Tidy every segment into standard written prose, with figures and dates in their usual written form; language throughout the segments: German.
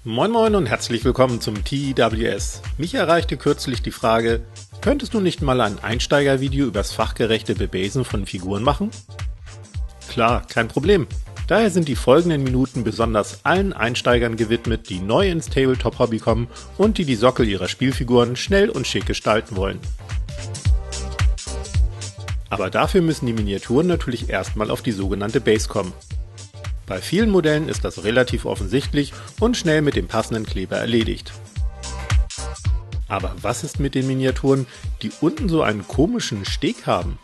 Moin Moin und herzlich willkommen zum TWS. Mich erreichte kürzlich die Frage, könntest du nicht mal ein Einsteigervideo übers fachgerechte Bebasen von Figuren machen? Klar, kein Problem. Daher sind die folgenden Minuten besonders allen Einsteigern gewidmet, die neu ins Tabletop-Hobby kommen und die Sockel ihrer Spielfiguren schnell und schick gestalten wollen. Aber dafür müssen die Miniaturen natürlich erstmal auf die sogenannte Base kommen. Bei vielen Modellen ist das relativ offensichtlich und schnell mit dem passenden Kleber erledigt. Aber was ist mit den Miniaturen, die unten so einen komischen Steg haben?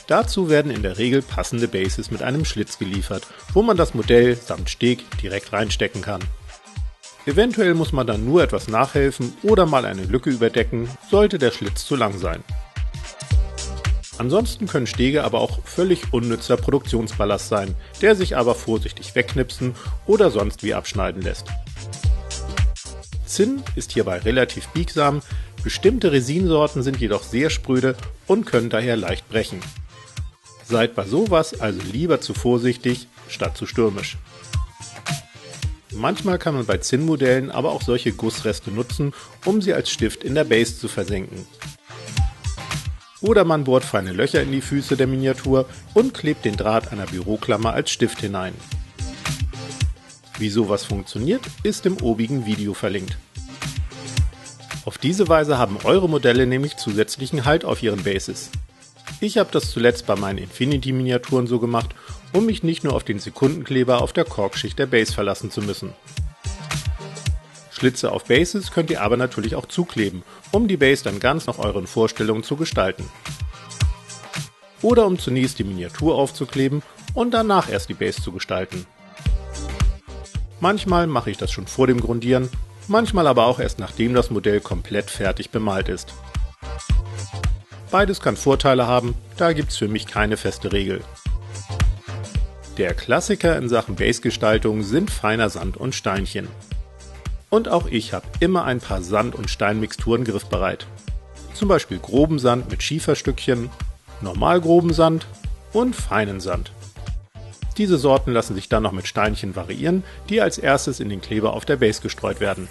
Dazu werden in der Regel passende Bases mit einem Schlitz geliefert, wo man das Modell samt Steg direkt reinstecken kann. Eventuell muss man dann nur etwas nachhelfen oder mal eine Lücke überdecken, sollte der Schlitz zu lang sein. Ansonsten können Stege aber auch völlig unnützer Produktionsballast sein, der sich aber vorsichtig wegknipsen oder sonst wie abschneiden lässt. Zinn ist hierbei relativ biegsam, bestimmte Resinsorten sind jedoch sehr spröde und können daher leicht brechen. Seid bei sowas also lieber zu vorsichtig statt zu stürmisch. Manchmal kann man bei Zinnmodellen aber auch solche Gussreste nutzen, um sie als Stift in der Base zu versenken. Oder man bohrt feine Löcher in die Füße der Miniatur und klebt den Draht einer Büroklammer als Stift hinein. Wie sowas funktioniert, ist im obigen Video verlinkt. Auf diese Weise haben eure Modelle nämlich zusätzlichen Halt auf ihren Bases. Ich habe das zuletzt bei meinen Infinity-Miniaturen so gemacht, um mich nicht nur auf den Sekundenkleber auf der Korkschicht der Base verlassen zu müssen. Schlitze auf Bases könnt ihr aber natürlich auch zukleben, um die Base dann ganz nach euren Vorstellungen zu gestalten. Oder um zunächst die Miniatur aufzukleben und danach erst die Base zu gestalten. Manchmal mache ich das schon vor dem Grundieren, manchmal aber auch erst nachdem das Modell komplett fertig bemalt ist. Beides kann Vorteile haben, da gibt's für mich keine feste Regel. Der Klassiker in Sachen Base-Gestaltung sind feiner Sand und Steinchen. Und auch ich habe immer ein paar Sand- und Steinmixturen griffbereit. Zum Beispiel groben Sand mit Schieferstückchen, normal groben Sand und feinen Sand. Diese Sorten lassen sich dann noch mit Steinchen variieren, die als erstes in den Kleber auf der Base gestreut werden.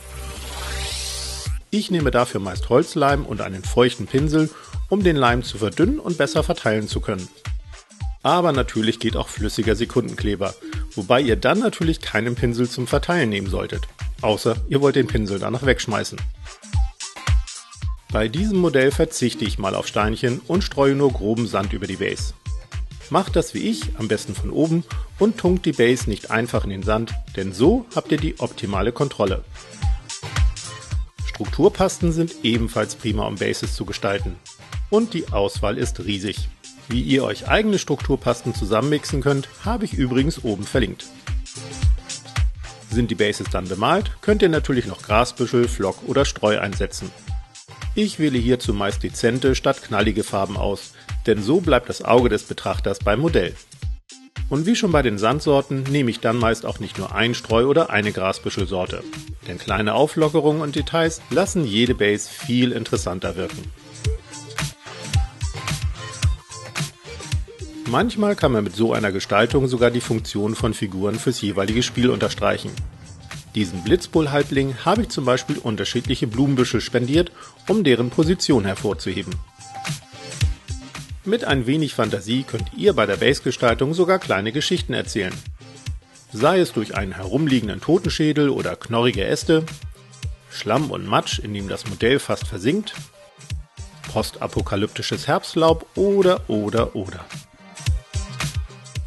Ich nehme dafür meist Holzleim und einen feuchten Pinsel, um den Leim zu verdünnen und besser verteilen zu können. Aber natürlich geht auch flüssiger Sekundenkleber, wobei ihr dann natürlich keinen Pinsel zum Verteilen nehmen solltet. Außer ihr wollt den Pinsel danach wegschmeißen. Bei diesem Modell verzichte ich mal auf Steinchen und streue nur groben Sand über die Base. Macht das wie ich, am besten von oben, und tunkt die Base nicht einfach in den Sand, denn so habt ihr die optimale Kontrolle. Strukturpasten sind ebenfalls prima, um Bases zu gestalten. Und die Auswahl ist riesig. Wie ihr euch eigene Strukturpasten zusammenmixen könnt, habe ich übrigens oben verlinkt. Sind die Bases dann bemalt, könnt ihr natürlich noch Grasbüschel, Flock oder Streu einsetzen. Ich wähle hierzu meist dezente statt knallige Farben aus, denn so bleibt das Auge des Betrachters beim Modell. Und wie schon bei den Sandsorten nehme ich dann meist auch nicht nur ein Streu oder eine Grasbüschelsorte, denn kleine Auflockerungen und Details lassen jede Base viel interessanter wirken. Manchmal kann man mit so einer Gestaltung sogar die Funktion von Figuren fürs jeweilige Spiel unterstreichen. Diesen Blitzbull-Halbling habe ich zum Beispiel unterschiedliche Blumenbüsche spendiert, um deren Position hervorzuheben. Mit ein wenig Fantasie könnt ihr bei der Base-Gestaltung sogar kleine Geschichten erzählen. Sei es durch einen herumliegenden Totenschädel oder knorrige Äste, Schlamm und Matsch, in dem das Modell fast versinkt, postapokalyptisches Herbstlaub oder.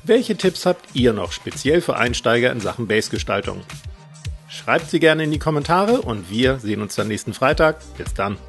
Welche Tipps habt ihr noch speziell für Einsteiger in Sachen Base-Gestaltung? Schreibt sie gerne in die Kommentare und wir sehen uns dann nächsten Freitag. Bis dann!